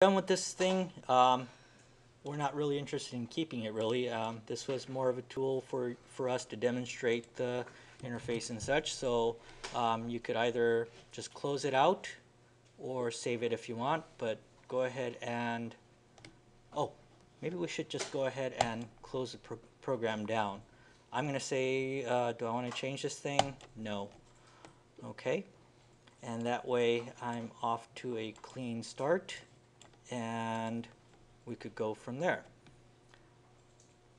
Done with this thing. We're not really interested in keeping it really. This was more of a tool for us to demonstrate the interface and such. So you could either just close it out or save it if you want, but go ahead and, oh, maybe we should just go ahead and close the program down. I'm going to say, do I want to change this thing? No. Okay. And that way I'm off to a clean start, and we could go from there.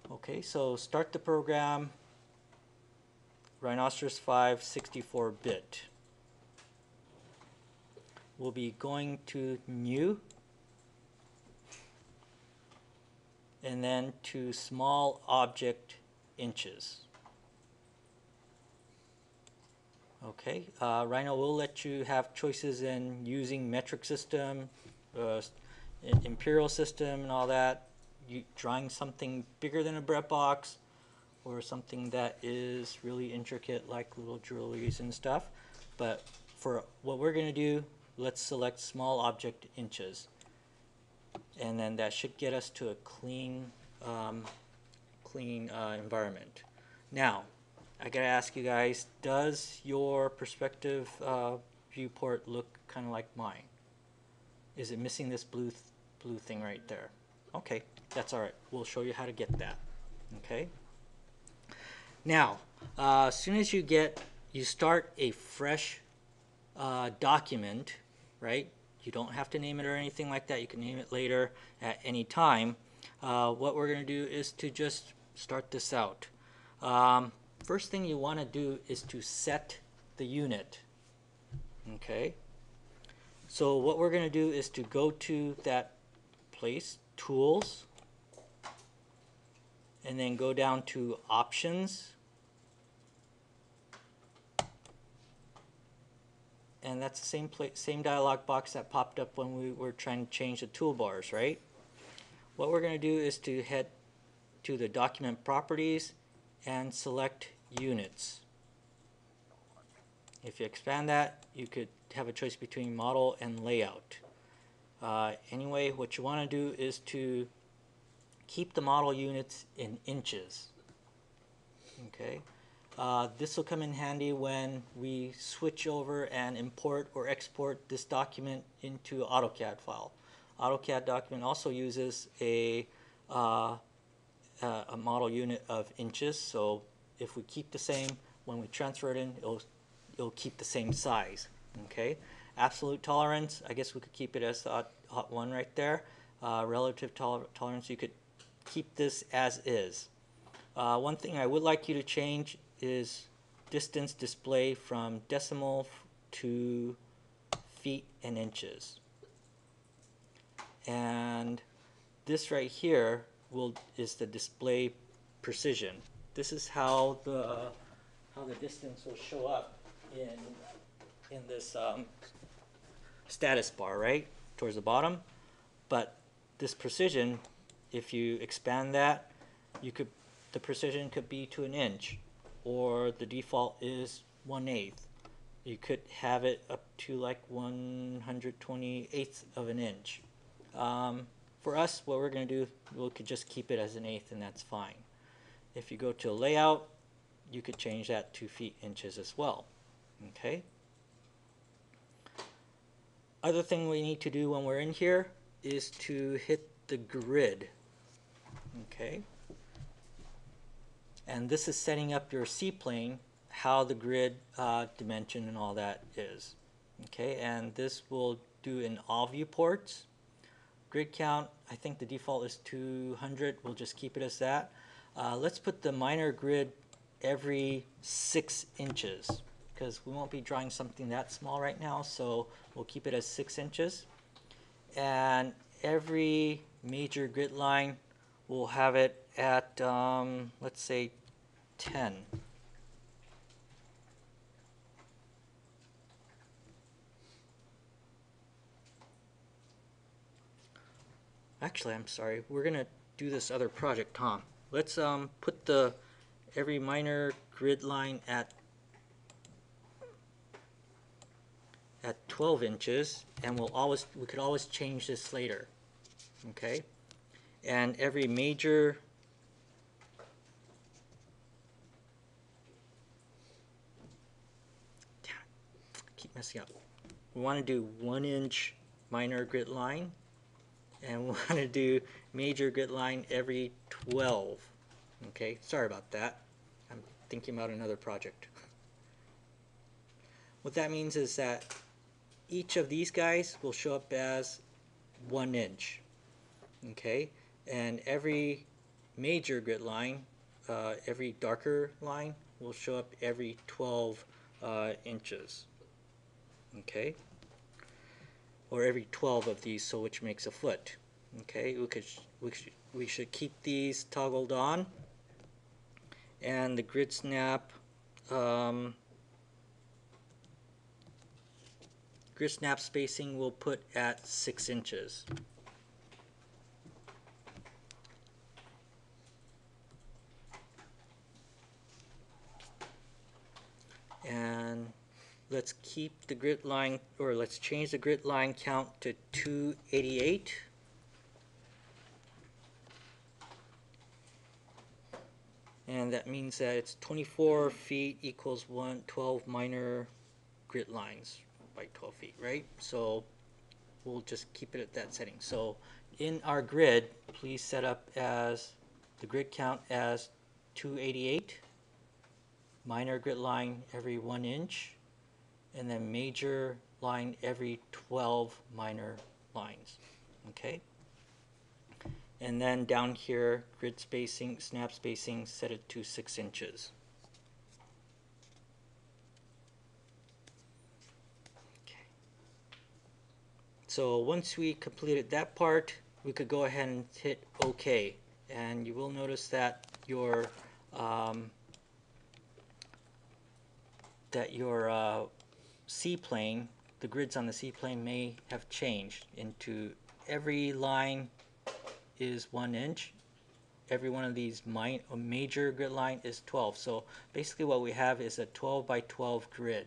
Okay, so start the program, Rhinoceros 5 64-bit. We'll be going to New, and then to Small Object Inches. Okay, Rhino will let you have choices in using metric system, imperial system and all that, drawing something bigger than a breadbox or something that is really intricate like little jewelries and stuff. But for what we're going to do, let's select small object inches, and then that should get us to a clean environment. Now I gotta ask you guys, does your perspective viewport look kind of like mine? Is it missing this blue thing right there? Okay, that's all right. We'll show you how to get that. Okay. Now, as soon as you start a fresh document, right? You don't have to name it or anything like that. You can name it later at any time. What we're going to do is to just start this out. First thing you want to do is to set the unit. Okay. So what we're going to do is to go to that place, Tools, and then go down to Options, and that's the same dialog box that popped up when we were trying to change the toolbars, right? What we're going to do is to head to the Document Properties and select Units. If you expand that, you could have a choice between Model and Layout. Anyway, what you want to do is to keep the model units in inches. Okay. This will come in handy when we switch over and import or export this document into AutoCAD file. AutoCAD document also uses a model unit of inches, so if we keep the same, when we transfer it in, it'll keep the same size. Okay. Absolute tolerance, I guess we could keep it as hot 1 right there. Relative tolerance, you could keep this as is. One thing I would like you to change is distance display from decimal to feet and inches. And this right here is the display precision. This is how the distance will show up in this status bar, right, towards the bottom. But this precision, if you expand that, the precision could be to an inch, or the default is 1/8. You could have it up to like 1/128th of an inch. For us, what we're going to do, we could just keep it as an eighth, and that's fine. If you go to Layout, you could change that to feet inches as well. Okay. Other thing we need to do when we're in here is to hit the grid. Okay. And this is setting up your C-plane, how the grid dimension and all that is. Okay, and this will do in all viewports. Grid count, I think the default is 200. We'll just keep it as that. Let's put the minor grid every 6 inches, because we won't be drawing something that small right now, so we'll keep it as 6 inches. And every major grid line, we'll have it at, let's say, 10. Actually, I'm sorry, we're going to do this other project, Tom. Let's put every minor grid line at 12 inches, and we could always change this later. Okay, and every major keep messing up. We want to do 1 inch minor grid line, and we want to do major grid line every 12. Okay, sorry about that. I'm thinking about another project. What that means is that each of these guys will show up as 1 inch. Okay, and every major grid line, every darker line, will show up every 12 inches. Okay, or every 12 of these, so which makes a foot. Okay, we should keep these toggled on, and the grid snap spacing we'll put at 6 inches. And let's keep the grid line, or let's change the grid line count to 288. And that means that it's 24 feet equals 12 minor grid lines by 12 feet, right? So we'll just keep it at that setting. So in our grid, please set up as the grid count as 288, minor grid line every 1 inch, and then major line every 12 minor lines. Okay? And then down here, grid spacing, snap spacing, set it to 6 inches. Okay. So once we completed that part, we could go ahead and hit OK. And you will notice that your C-plane, the grids on the C-plane may have changed into every line is 1 inch. Every one of these major grid line is 12. So basically what we have is a 12 by 12 grid.